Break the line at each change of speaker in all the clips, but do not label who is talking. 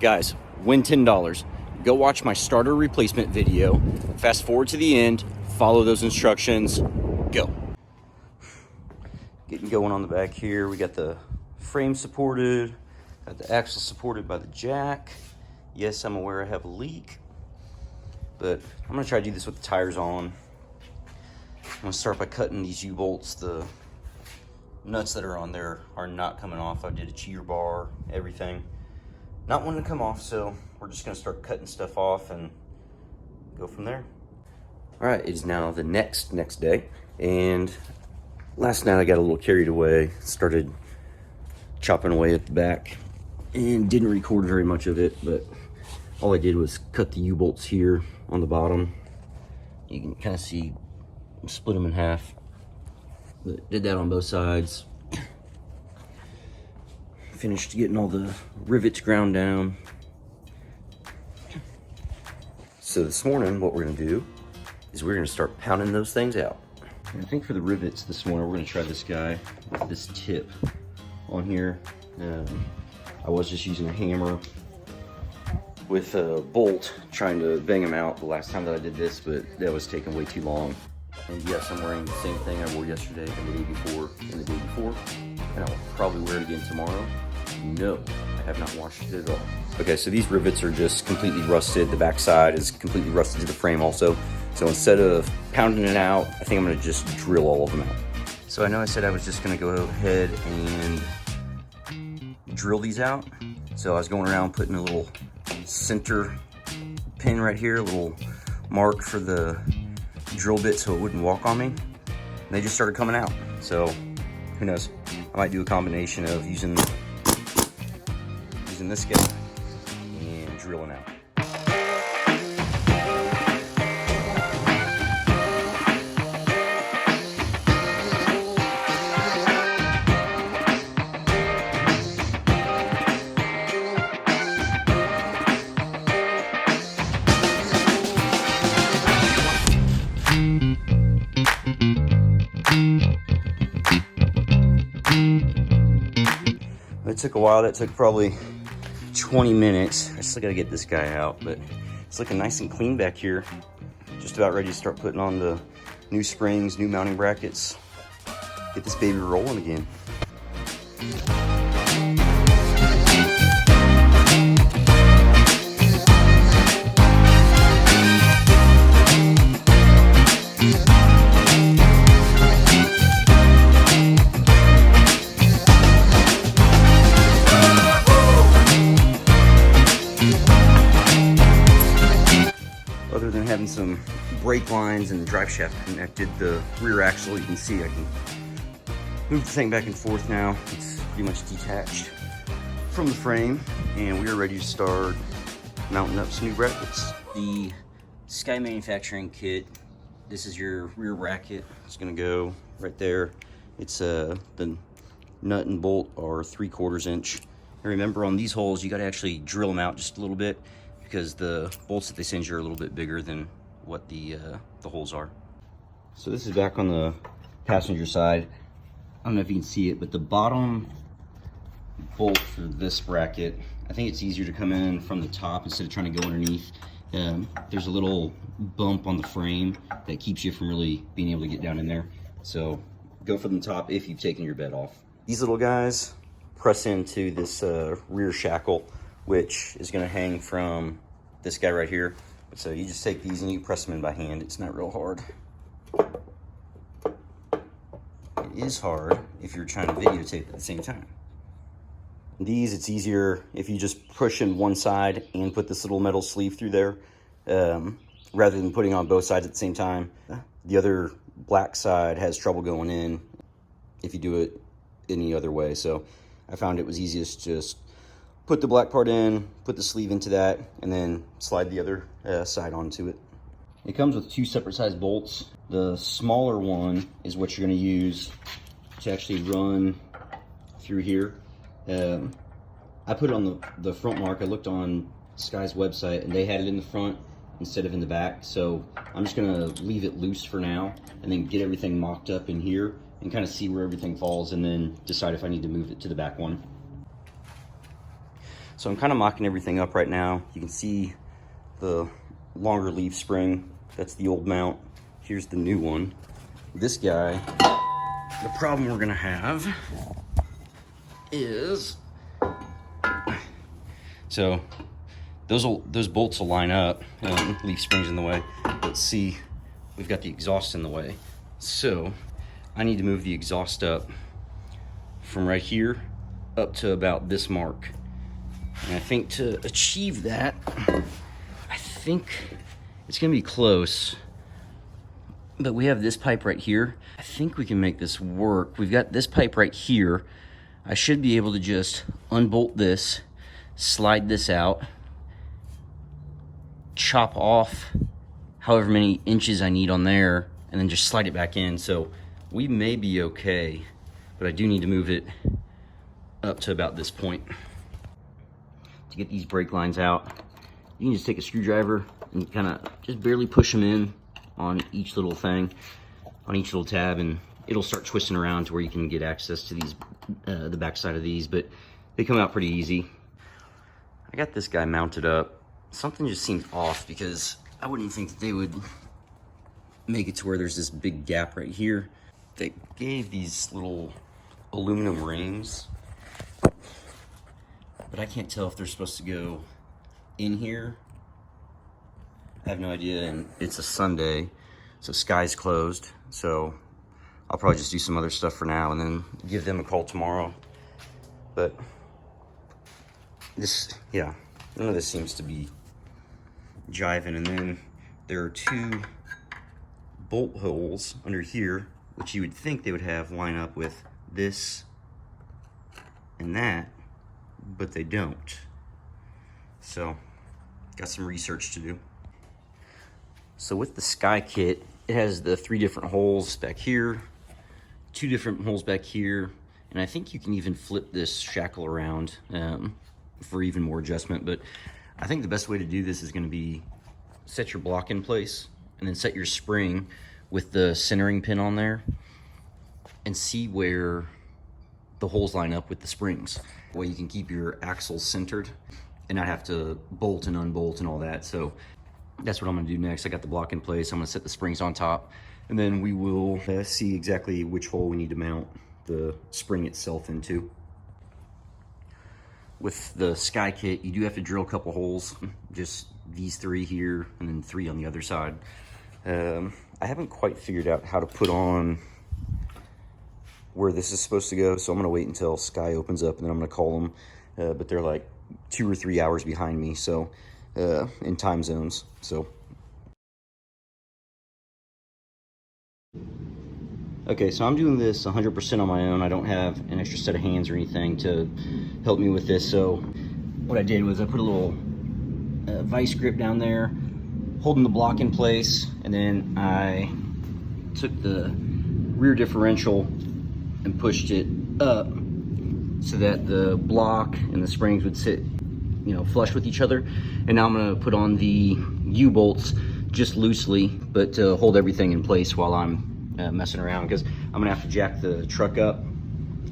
Guys, win $10. Go watch my starter replacement video. Fast forward to the end. Follow those instructions. Go. Getting going on the back here. We got the frame supported. Got the axle supported by the jack. Yes, I'm aware I have a leak, but I'm gonna try to do this with the tires on. I'm gonna start by cutting these U-bolts. The nuts that are on there are not coming off. I did a cheater bar, everything. Not wanting to come off, so we're just gonna start cutting stuff off and go from there. All right, it is now the next day, and last night I got a little carried away, started chopping away at the back, and didn't record very much of it, but all I did was cut the U-bolts here on the bottom. You can kind of see, split them in half. But did that on both sides. Finished getting all the rivets ground down. So this morning, what we're gonna do is we're gonna start pounding those things out. And I think for the rivets this morning, we're gonna try this guy with this tip on here. I was just using a hammer with a bolt trying to bang them out the last time that I did this, but that was taking way too long. And yes, I'm wearing the same thing I wore yesterday and the day before and the day before, and I'll probably wear it again tomorrow. No, I have not washed it at all. Okay, so these rivets are just completely rusted. The back side is completely rusted to the frame also. So instead of pounding it out, I think I'm gonna just drill all of them out. So I know I said I was just gonna go ahead and drill these out. So I was going around putting a little center pin right here, a little mark for the drill bit so it wouldn't walk on me. And they just started coming out. So who knows? I might do a combination of using this guy and drilling out. It took a while. That took probably 20 minutes. I still gotta get this guy out, but it's looking nice and clean back here. Just about ready to start putting on the new springs, new mounting brackets. Get this baby rolling again. Other than having some brake lines and the drive shaft connected, the rear axle, you can see I can move the thing back and forth now. It's pretty much detached from the frame, and we are ready to start mounting up some new brackets. The Sky Manufacturing kit, this is your rear bracket. It's gonna go right there. It's the nut and bolt are 3/4 inch. And remember, on these holes, you gotta actually drill them out just a little bit, because the bolts that they send you are a little bit bigger than what the holes are. So this is back on the passenger side. I don't know if you can see it, but the bottom bolt for this bracket, I think it's easier to come in from the top instead of trying to go underneath. There's a little bump on the frame that keeps you from really being able to get down in there. So go from the top if you've taken your bed off. These little guys press into this rear shackle, which is gonna hang from this guy right here. So you just take these and you press them in by hand. It's not real hard. It is hard if you're trying to videotape at the same time. These, it's easier if you just push in one side and put this little metal sleeve through there, rather than putting on both sides at the same time. The other black side has trouble going in if you do it any other way. So I found it was easiest just put the black part in, put the sleeve into that, and then slide the other side onto it. It comes with 2 separate size bolts. The smaller one is what you're gonna use to actually run through here. I put it on the front mark. I looked on Sky's website and they had it in the front instead of in the back. So I'm just gonna leave it loose for now and then get everything mocked up in here and kind of see where everything falls and then decide if I need to move it to the back one. So I'm kind of mocking everything up right now. You can see the longer leaf spring. That's the old mount. Here's the new one. This guy, the problem we're gonna have is, so those bolts will line up, leaf springs in the way. Let's see, we've got the exhaust in the way. So I need to move the exhaust up from right here up to about this mark. And I think to achieve that, I think it's gonna be close, but we have this pipe right here. I think we can make this work. We've got this pipe right here. I should be able to just unbolt this, slide this out, chop off however many inches I need on there, and then just slide it back in. So we may be okay, but I do need to move it up to about this point. To get these brake lines out, you can just take a screwdriver and kind of just barely push them in on each little thing, on each little tab, and it'll start twisting around to where you can get access to these, the back side of these, but they come out pretty easy. I got this guy mounted up. Something just seems off because I wouldn't think that they would make it to where there's this big gap right here. They gave these little aluminum rings, but I can't tell if they're supposed to go in here. I have no idea, and it's a Sunday, so Sky's closed. So I'll probably just do some other stuff for now and then give them a call tomorrow. But this, yeah, none of this seems to be jiving. And then there are two bolt holes under here, which you would think they would have line up with this and that, but they don't. So got some research to do. So with the Sky kit, it has the 3 different holes back here, 2 different holes back here, and I think you can even flip this shackle around for even more adjustment. But I think the best way to do this is going to be set your block in place and then set your spring with the centering pin on there and see where the holes line up with the springs. That way you can keep your axles centered and not have to bolt and unbolt and all that. So that's what I'm gonna do next. I got the block in place. I'm gonna set the springs on top, and then we will see exactly which hole we need to mount the spring itself into. With the Sky kit, you do have to drill a couple holes, just these 3 here and then 3 on the other side. I haven't quite figured out how to put on where this is supposed to go, so I'm gonna wait until Sky opens up and then I'm gonna call them, but they're like 2 or 3 hours behind me, so in time zones. So okay, so I'm doing this 100% on my own. I don't have an extra set of hands or anything to help me with this. So what I did was I put a little vice grip down there holding the block in place, and then I took the rear differential and pushed it up so that the block and the springs would sit, you know, flush with each other. And now I'm gonna put on the U-bolts just loosely, but to hold everything in place while I'm messing around, because I'm gonna have to jack the truck up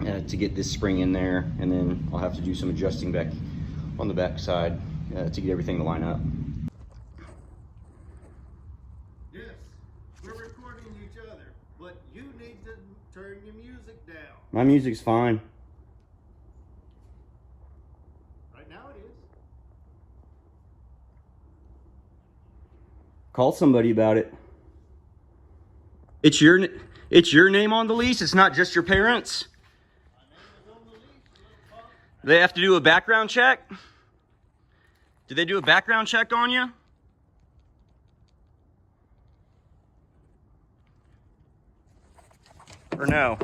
to get this spring in there, and then I'll have to do some adjusting back on the back side to get everything to line up.
Yes, we're recording each other, but you need to turn your music down.
My music's fine.
Right now it is.
Call somebody about it. It's your name on the lease. It's not just your parents.
My name is on the lease, little punk.
They have to do a background check. Did they do a background check on you? Or no?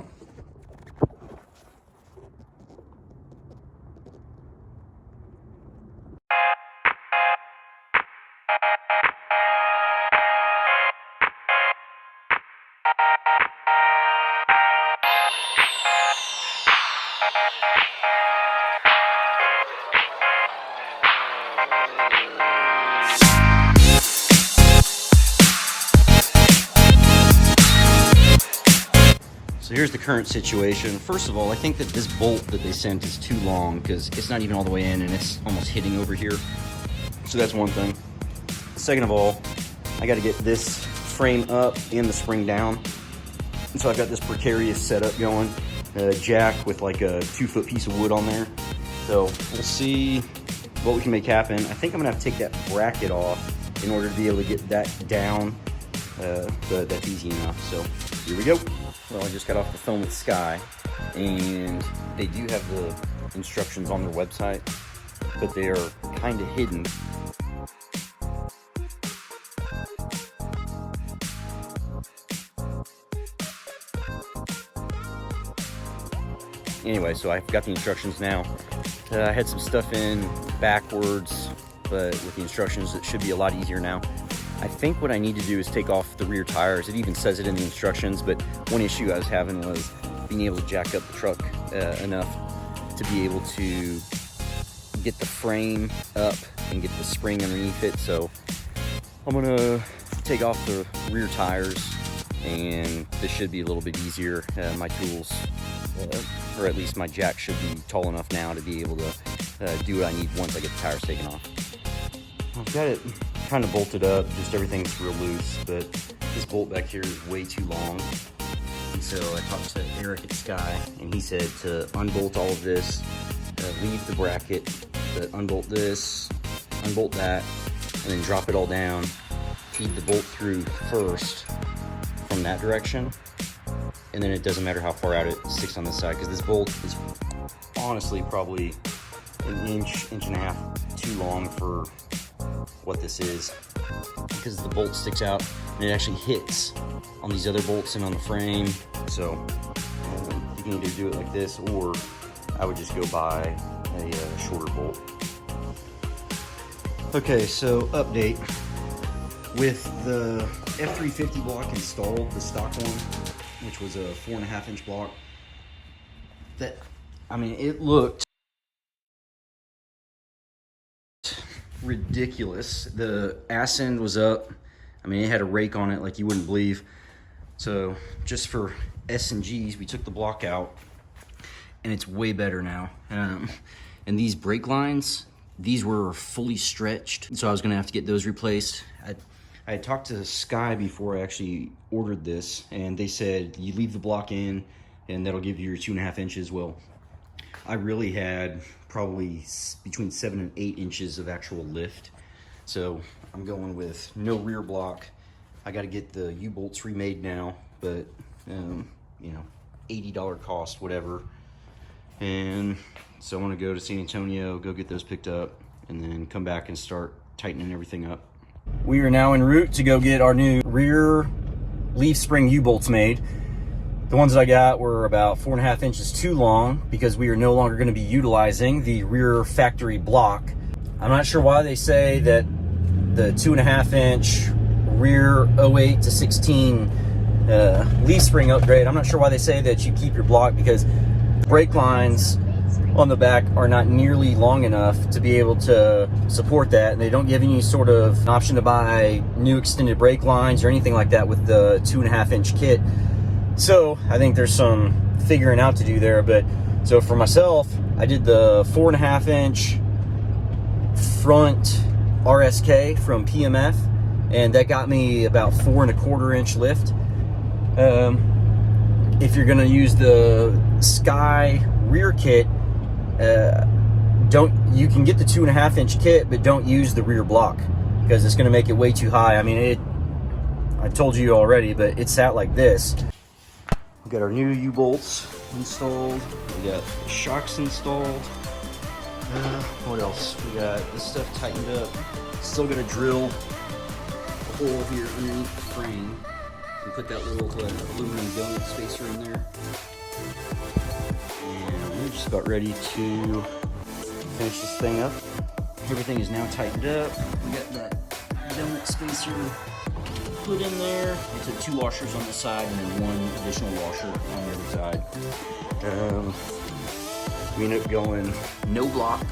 So here's the current situation. First of all, I think that this bolt that they sent is too long because it's not even all the way in and it's almost hitting over here. So that's one thing. Second of all, I got to get this frame up and the spring down. And so I've got this precarious setup going, jack with like a 2-foot piece of wood on there. So we'll see what we can make happen. I think I'm gonna have to take that bracket off in order to be able to get that down, but that's easy enough. So here we go. Well, I just got off the phone with Sky, and they do have the instructions on their website, but they are kind of hidden. Anyway, so I've got the instructions now. I had some stuff in backwards, but with the instructions, it should be a lot easier now. I think what I need to do is take off the rear tires. It even says it in the instructions, but one issue I was having was being able to jack up the truck enough to be able to get the frame up and get the spring underneath it. So I'm gonna take off the rear tires, and this should be a little bit easier. My tools, or at least my jack, should be tall enough now to be able to do what I need once I get the tires taken off. I've got it kind of bolted up, just everything's real loose, but this bolt back here is way too long. And so I talked to Eric at Sky, and he said to unbolt all of this, leave the bracket, but unbolt this, unbolt that, and then drop it all down, feed the bolt through first from that direction, and then it doesn't matter how far out it sticks on this side, because this bolt is honestly probably an inch and a half too long for what this is, because the bolt sticks out and it actually hits on these other bolts and on the frame. So you can either do it like this, or I would just go buy a shorter bolt. Okay, so update. With the F350 block installed, the stock one, which was a 4.5-inch block, that, I mean, it looked ridiculous. The ass end was up. I mean, it had a rake on it like you wouldn't believe. So just for S&Gs, we took the block out, and it's way better now. And these brake lines, these were fully stretched, so I was gonna have to get those replaced. I had talked to Sky before I actually ordered this, and they said you leave the block in and that'll give you your 2.5 inches. Well, I really had probably between 7 and 8 inches of actual lift. So I'm going with no rear block. I got to get the U-bolts remade now, but you know, $80 cost, whatever. And so I want to go to San Antonio, go get those picked up, and then come back and start tightening everything up. We are now en route to go get our new rear leaf spring U-bolts made. The ones that I got were about 4.5 inches too long, because we are no longer going to be utilizing the rear factory block. I'm not sure why they say that the 2.5-inch rear 08 to 16 leaf spring upgrade, I'm not sure why they say that you keep your block, because the brake lines on the back are not nearly long enough to be able to support that, and they don't give any sort of option to buy new extended brake lines or anything like that with the 2.5-inch kit. So I think there's some figuring out to do there. But so for myself, I did the 4.5-inch front RSK from PMF, and that got me about 4.25-inch lift. If you're going to use the Sky rear kit, you can get the 2.5-inch kit, but don't use the rear block, because it's going to make it way too high. I mean, I told you already, but it sat like this. We got our new U-bolts installed. We got shocks installed. What else? We got this stuff tightened up. Still got to drill a hole here underneath the frame and put that little aluminum donut spacer in there. And we're just about ready to finish this thing up. Everything is now tightened up. We got that donut spacer put in there. I took 2 washers on this side and then 1 additional washer on the other side. We ended up going no block,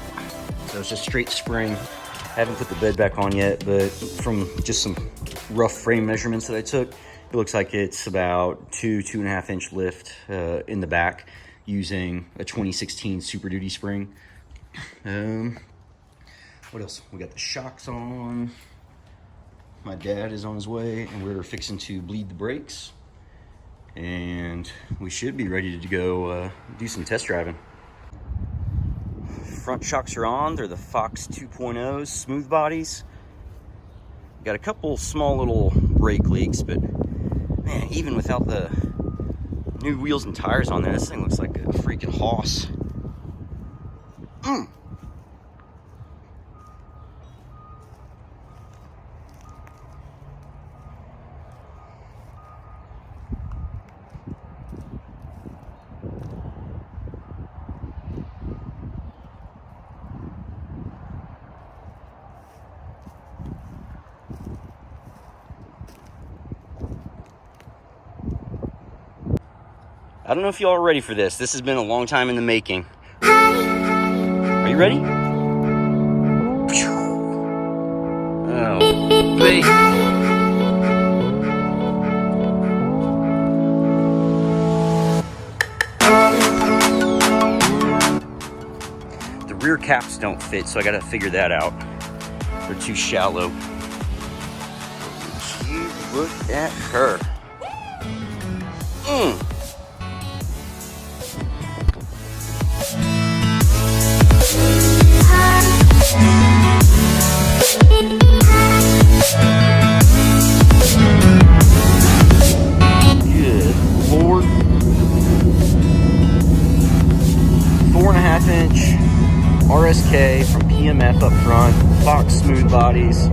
so it's just straight spring. I haven't put the bed back on yet, but from just some rough frame measurements that I took, It looks like it's about 2.5 inch lift in the back using a 2016 Super Duty spring. What else? We got the shocks on. My dad is on his way, and we're fixing to bleed the brakes. And we should be ready to go do some test driving. Front shocks are on. They're the Fox 2.0s, smooth bodies. Got a couple small little brake leaks, but man, even without the new wheels and tires on there, this thing looks like a freaking hoss. I don't know if y'all are ready for this. This has been a long time in the making. Are you ready? Oh, baby. The rear caps don't fit, so I gotta figure that out. They're too shallow. Look at her. Good Lord. 4.5 inch RSK from PMF up front, Fox smooth bodies.